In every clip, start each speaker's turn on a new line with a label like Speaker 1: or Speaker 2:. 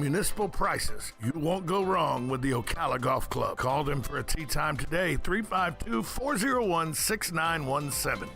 Speaker 1: municipal prices. You won't go wrong with the Ocala Golf Club. Call them for a tee time today, 352-401-6917.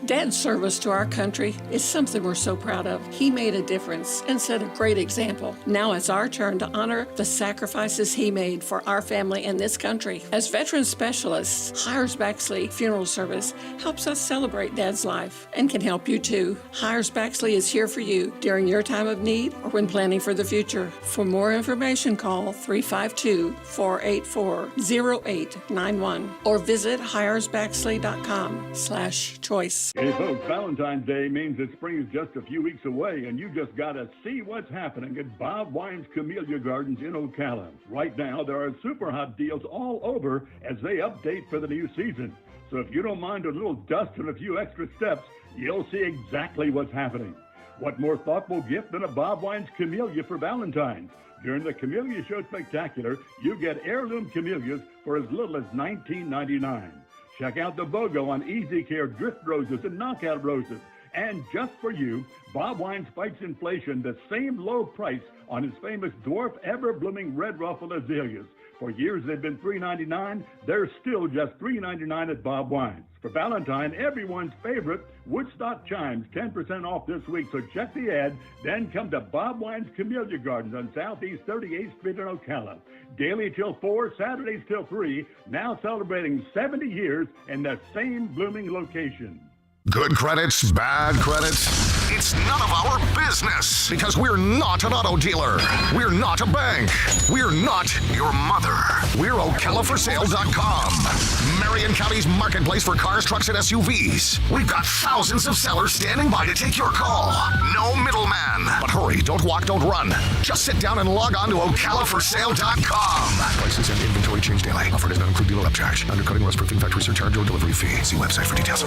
Speaker 2: Dad's service to our country is something we're so proud of. He made a difference and set a great example. Now it's our turn to honor the sacrifices he made for our family and this country. As veteran specialists, Hires Baxley Funeral Service helps us celebrate Dad's life and can help you too. Hires Baxley is here for you during your time of need or when planning for the future. For more information, call 352-484-0891 or visit hiresbaxley.com/choice.
Speaker 3: Hey folks, Valentine's Day means that spring is just a few weeks away, and you just got to see what's happening at Bob Wine's Camellia Gardens in Ocala. Right now, there are super hot deals all over as they update for the new season. So if you don't mind a little dust and a few extra steps, you'll see exactly what's happening. What more thoughtful gift than a Bob Wine's Camellia for Valentine's? During the Camellia Show Spectacular, you get heirloom camellias for as little as $19.99. Check out the BOGO on Easy Care Drift Roses and Knockout Roses. And just for you, Bob Wine spikes inflation the same low price on his famous dwarf ever-blooming red ruffle azaleas. For years they've been $3.99. They're still just $3.99 at Bob Wine's. For Valentine, everyone's favorite Woodstock chimes, 10% off this week. So check the ad, then come to Bob Wine's Camellia Gardens on Southeast 38th Street in Ocala. Daily till 4, Saturdays till 3, now celebrating 70 years in the same blooming location.
Speaker 4: Good credits, bad credits. It's none of our business because we're not an auto dealer. We're not a bank. We're not your mother. We're OcalaForSale.com. Marion County's marketplace for cars, trucks, and SUVs. We've got thousands of sellers standing by to take your call. No middleman. But hurry, don't walk, don't run. Just sit down and log on to OcalaForSale.com. Prices and inventory change daily. Offer does not include dealer upcharge, undercutting, rust-proofing, factory surcharge, or delivery fee. See website for details.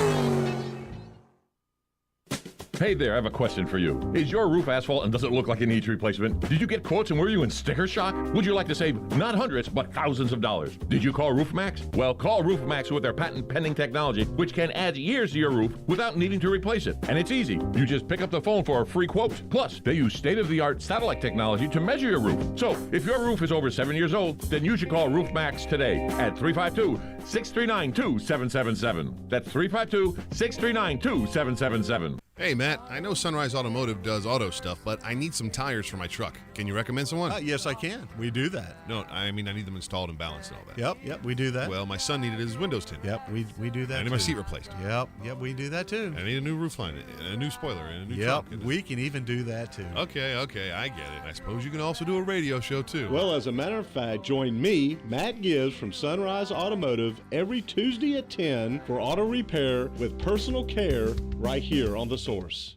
Speaker 5: Hey there, I have a question for you. Is your roof asphalt and does it look like it needs replacement? Did you get quotes and were you in sticker shock? Would you like to save not hundreds, but thousands of dollars? Did you call RoofMax? Well, call RoofMax with their patent-pending technology, which can add years to your roof without needing to replace it. And it's easy. You just pick up the phone for a free quote. Plus, they use state-of-the-art satellite technology to measure your roof. So, if your roof is over 7 years old, then you should call RoofMax today at 352-639-2777. That's 352-639-2777.
Speaker 6: Hey, Matt, I know Sunrise Automotive does auto stuff, but I need some tires for my truck. Can you recommend someone?
Speaker 7: Yes, I can. We do that.
Speaker 6: No, I mean I need them installed and balanced and all that.
Speaker 7: Yep, we do that.
Speaker 6: Well, my son needed his windows tinted.
Speaker 7: Yep, we do that.
Speaker 6: I need my seat replaced.
Speaker 7: Yep, we do that too.
Speaker 6: I need a new roof line, and a new spoiler, and a new trunk.
Speaker 7: Yep, we can even do that too.
Speaker 6: Okay, I get it. I suppose you can also do a radio show too.
Speaker 8: Well, as a matter of fact, join me, Matt Gibbs from Sunrise Automotive, every Tuesday at 10 for auto repair with personal care right here on The Source.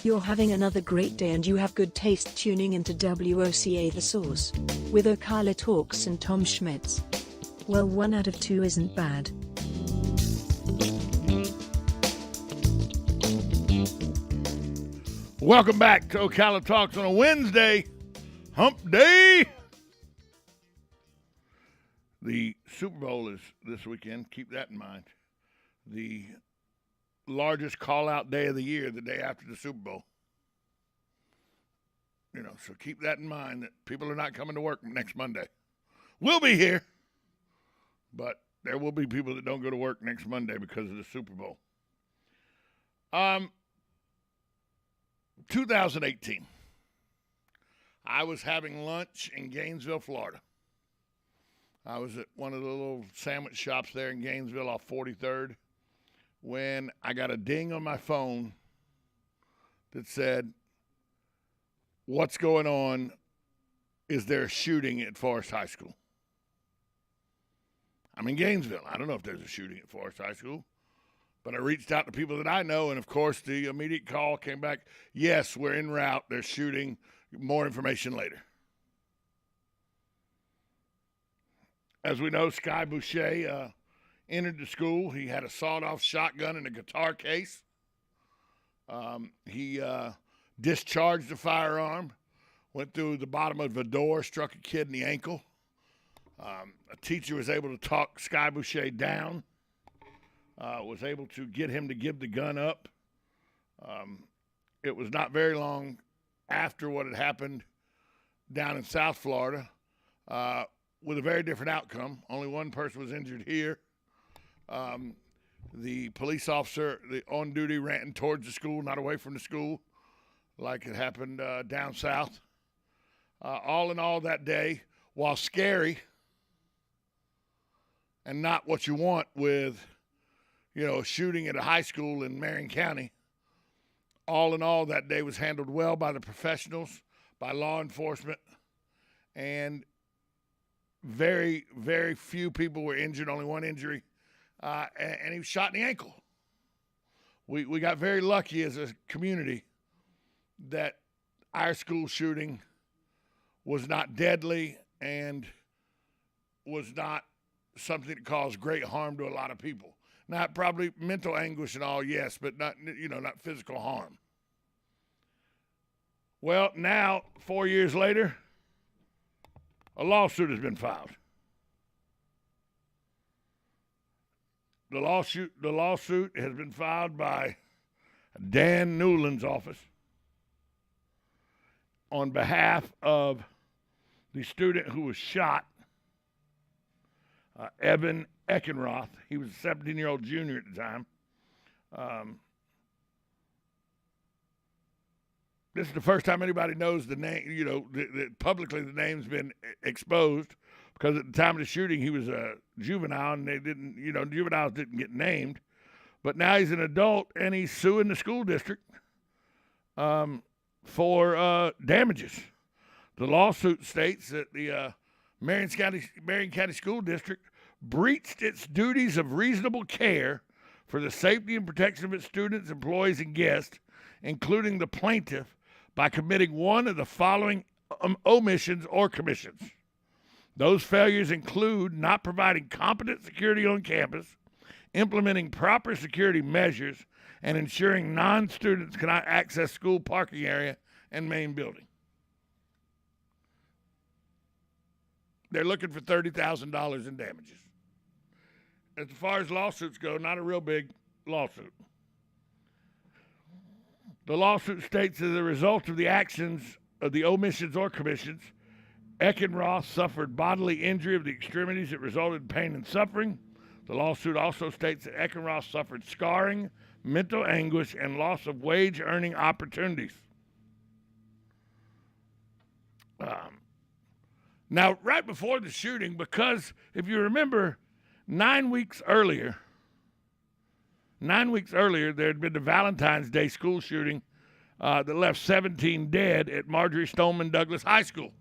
Speaker 9: You're having another great day and you have good taste tuning into WOCA The Source with Ocala Talks and Tom Schmitz. Well, 1 out of 2 isn't bad.
Speaker 1: Welcome back to Ocala Talks on a Wednesday, Hump Day. The Super Bowl is this weekend. Keep that in mind. The largest call-out day of the year, the day after the Super Bowl. So keep that in mind that people are not coming to work next Monday. We'll be here, but there will be people that don't go to work next Monday because of the Super Bowl. 2018. I was having lunch in Gainesville, Florida. I was at one of the little sandwich shops there in Gainesville off 43rd. When I got a ding on my phone that said, "What's going on? Is there a shooting at Forest High School?" I'm in Gainesville. I don't know if there's a shooting at Forest High School, but I reached out to people that I know, and, of course, the immediate call came back, "Yes, we're en route. They're shooting. More information later." As we know, Sky Boucher entered the school. He had a sawed-off shotgun and a guitar case. He discharged the firearm, went through the bottom of the door, struck a kid in the ankle. A teacher was able to talk Sky Boucher down, was able to get him to give the gun up. it was not very long after what had happened down in South Florida, with a very different outcome. Only one person was injured here. The police officer on duty ran towards the school, not away from the school, like it happened down south. All in all, that day, while scary and not what you want with, a shooting at a high school in Marion County, all in all, that day was handled well by the professionals, by law enforcement, and very, very few people were injured, only one injury, and he was shot in the ankle. We got very lucky as a community that our school shooting was not deadly and was not something that caused great harm to a lot of people. Not probably mental anguish and all, yes, but not physical harm. Well, now, 4 years later, a lawsuit has been filed. The lawsuit has been filed by Dan Newland's office on behalf of the student who was shot, Evan Eckenroth. He was a 17-year-old junior at the time. This is the first time anybody knows the name, publicly the name's been exposed, because at the time of the shooting he was a juvenile and they didn't, juveniles didn't get named. But now he's an adult and he's suing the school district for damages. The lawsuit states that the Marion County School District breached its duties of reasonable care for the safety and protection of its students, employees, and guests, including the plaintiff, by committing one of the following omissions or commissions. Those failures include not providing competent security on campus, implementing proper security measures, and ensuring non-students cannot access school parking area and main building. They're looking for $30,000 in damages. As far as lawsuits go, not a real big lawsuit. The lawsuit states as a result of the actions of the omissions or commissions, Eckenroth suffered bodily injury of the extremities that resulted in pain and suffering. The lawsuit also states that Eckenroth suffered scarring, mental anguish, and loss of wage earning opportunities. Now, right before the shooting, because if you remember, 9 weeks earlier, there had been the Valentine's Day school shooting that left 17 dead at Marjorie Stoneman Douglas High School.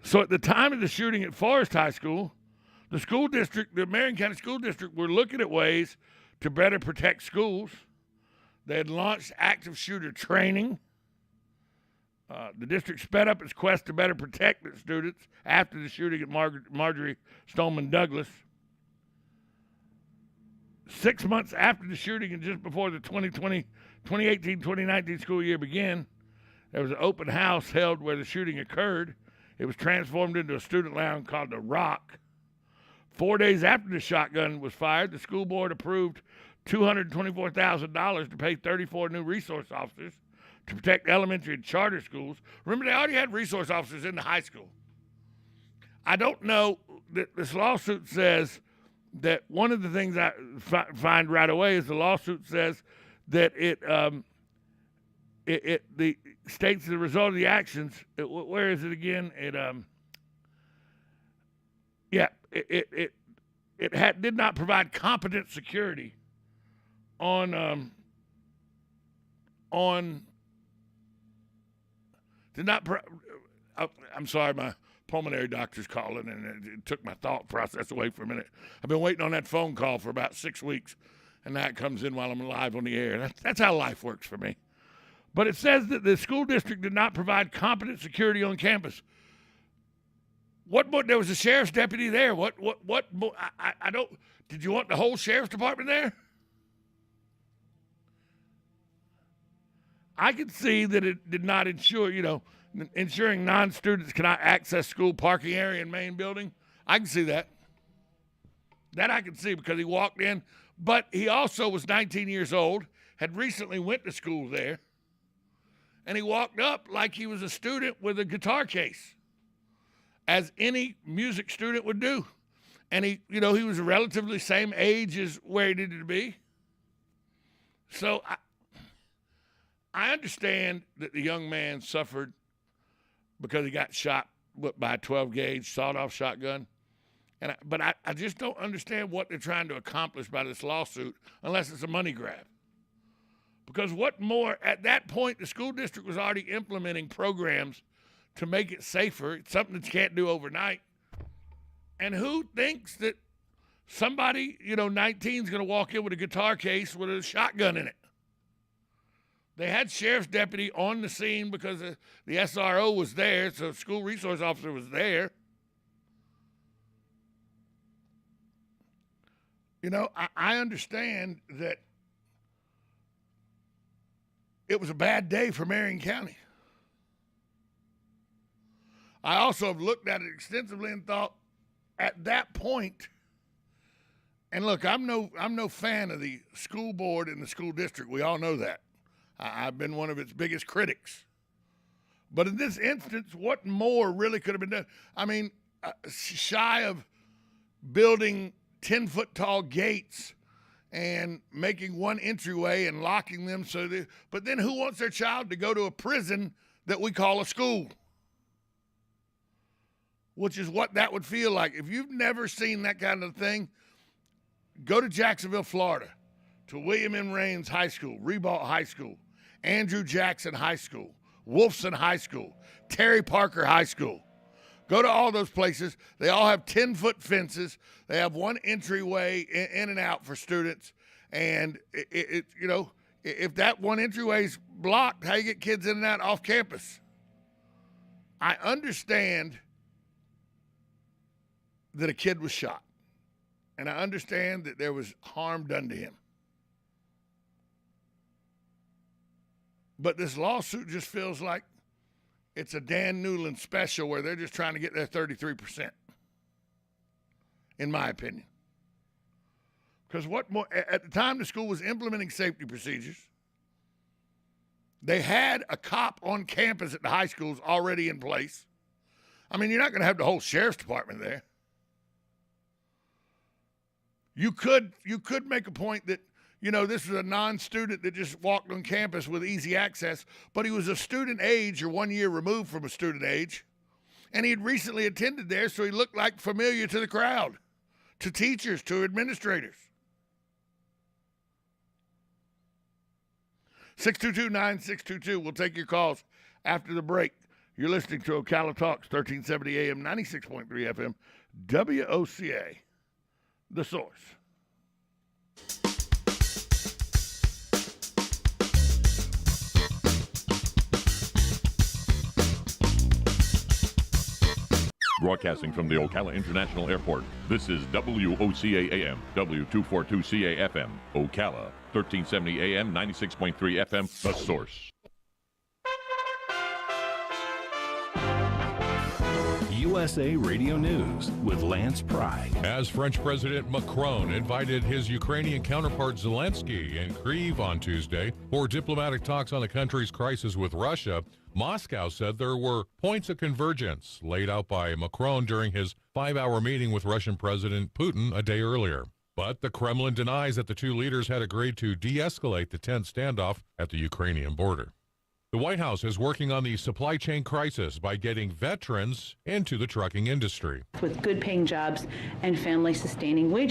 Speaker 1: So at the time of the shooting at Forest High School, the Marion County School District were looking at ways to better protect schools. They had launched active shooter training. The district sped up its quest to better protect its students after the shooting at Marjorie Stoneman Douglas. 6 months after the shooting and just before the 2018-2019 school year began, there was an open house held where the shooting occurred. It was transformed into a student lounge called The Rock. 4 days after the shotgun was fired, the school board approved $224,000 to pay 34 new resource officers to protect elementary and charter schools. Remember, they already had resource officers in the high school. I don't know that this lawsuit says that one of the things I find right away is the lawsuit says that it states the result of the actions. Where is it again? It did not provide competent security I'm sorry, my pulmonary doctor's calling, and it took my thought process away for a minute. I've been waiting on that phone call for about 6 weeks, and now it comes in while I'm live on the air. That's how life works for me. But it says that the school district did not provide competent security on campus. What more? There was a sheriff's deputy there. What I don't. Did you want the whole sheriff's department there? I could see that it did not ensure, ensuring non-students cannot access school parking area and main building. I can see that. That I can see because he walked in But he also was 19 years old, had recently went to school there, and he walked up like he was a student with a guitar case, as any music student would do. And he was relatively same age as where he needed to be. So I understand that the young man suffered because he got shot by a 12-gauge sawed-off shotgun. But I just don't understand what they're trying to accomplish by this lawsuit unless it's a money grab. Because what more, at that point, the school district was already implementing programs to make it safer. It's something that you can't do overnight. And who thinks that somebody, 19 is going to walk in with a guitar case with a shotgun in it? They had sheriff's deputy on the scene because the SRO was there, so school resource officer was there. I understand that it was a bad day for Marion County. I also have looked at it extensively and thought, at that point, and look, I'm no fan of the school board and the school district. We all know that. I've been one of its biggest critics. But in this instance, what more really could have been done? I mean, shy of building 10-foot tall gates and making one entryway and locking them but then who wants their child to go to a prison that we call a school? Which is what that would feel like. If you've never seen that kind of thing, go to Jacksonville, Florida, to William M. Raines High School, Ribault High School, Andrew Jackson High School, Wolfson High School, Terry Parker High School. Go to all those places. They all have 10-foot fences. They have one entryway in and out for students. And, if that one entryway is blocked, how you get kids in and out off campus? I understand that a kid was shot. And I understand that there was harm done to him. But this lawsuit just feels like it's a Dan Newland special where they're just trying to get their 33%, in my opinion. Because what more, at the time the school was implementing safety procedures, they had a cop on campus at the high schools already in place. I mean, you're not going to have the whole sheriff's department there. You could make a point that, this was a non-student that just walked on campus with easy access, but he was a student age or 1 year removed from a student age, and he had recently attended there, so he looked like familiar to the crowd, to teachers, to administrators. 622-9622. We'll take your calls after the break. You're listening to Ocala Talks, 1370 AM, 96.3 FM, WOCA, The Source.
Speaker 5: Broadcasting from the Ocala International Airport, this is WOCA AM, W242CA FM, Ocala, 1370 AM, 96.3 FM, The Source.
Speaker 10: USA Radio News with Lance Pride.
Speaker 11: As French President Macron invited his Ukrainian counterpart Zelensky and Kyiv on Tuesday for diplomatic talks on the country's crisis with Russia, Moscow said there were points of convergence laid out by Macron during his 5-hour meeting with Russian President Putin a day earlier. But the Kremlin denies that the two leaders had agreed to de-escalate the tense standoff at the Ukrainian border. The White House is working on the supply chain crisis by getting veterans into the trucking industry.
Speaker 12: With good-paying jobs and family-sustaining wages.